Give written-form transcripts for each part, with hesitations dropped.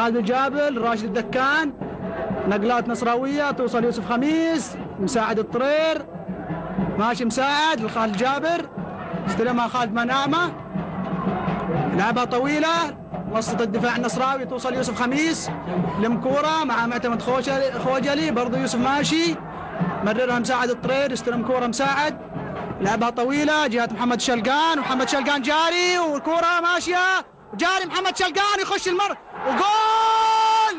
خالد الجابل، راشد الدكان، نقلات نصراوية توصل يوسف خميس، مساعد الطرير، ماشي مساعد لخالد الجابر، استلمها خالد منامة، لعبها طويلة، وسط الدفاع النصراوي توصل يوسف خميس، لمكورة مع معتمد خوجلي، برضو يوسف ماشي، مررها مساعد الطرير، استلم كورة مساعد، لعبها طويلة جهة محمد شلقان، ومحمد شلقان جاري والكورة ماشية، جاري محمد شلقان يخش المر وجول!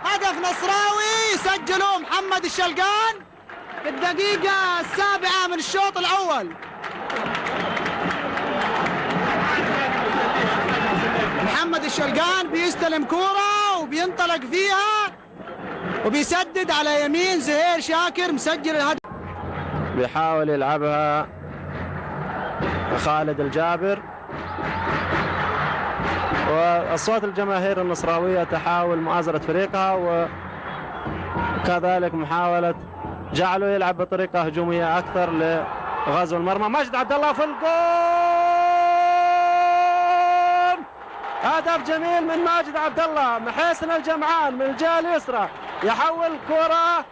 هدف نصراوي سجله محمد الشلقان في الدقيقة 7 من الشوط الأول. محمد الشلقان بيستلم كورة وبينطلق فيها وبيسدد على يمين زهير شاكر مسجل الهدف. بيحاول يلعبها خالد الجابر، واصوات الجماهير النصراويه تحاول مؤازره فريقها وكذلك محاوله جعله يلعب بطريقه هجوميه اكثر لغزو المرمى. ماجد عبد الله في الجول، هدف جميل من ماجد عبد الله. محسن الجمعان من الجهه اليسرى يحول كره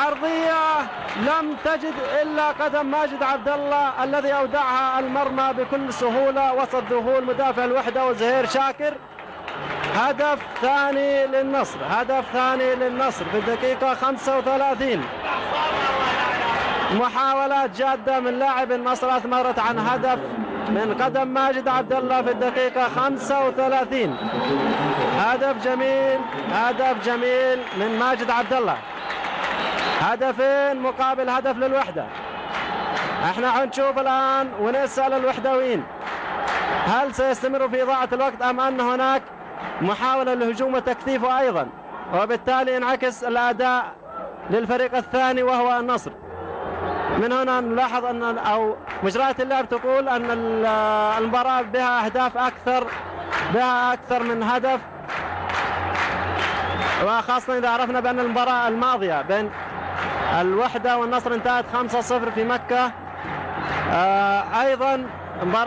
عرضيه لم تجد الا قدم ماجد عبد الله الذي اودعها المرمى بكل سهوله وسط ذهول مدافع الوحده وزهير شاكر. هدف ثاني للنصر، هدف ثاني للنصر في الدقيقه 35. محاولات جاده من لاعب النصر اثمرت عن هدف من قدم ماجد عبد الله في الدقيقه 35. هدف جميل، هدف جميل من ماجد عبد الله. هدفين مقابل هدف للوحدة. احنا حنشوف الآن ونسأل الوحدويين هل سيستمر في إضاعة الوقت أم أن هناك محاولة للهجوم وتكثيفه أيضا، وبالتالي ينعكس الأداء للفريق الثاني وهو النصر. من هنا نلاحظ أن أو مجريات اللعب تقول أن المباراة بها أهداف أكثر، بها أكثر من هدف، وخاصة إذا عرفنا بأن المباراة الماضية بين الوحدة والنصر انتهت 5-0 في مكة. أيضا مباراة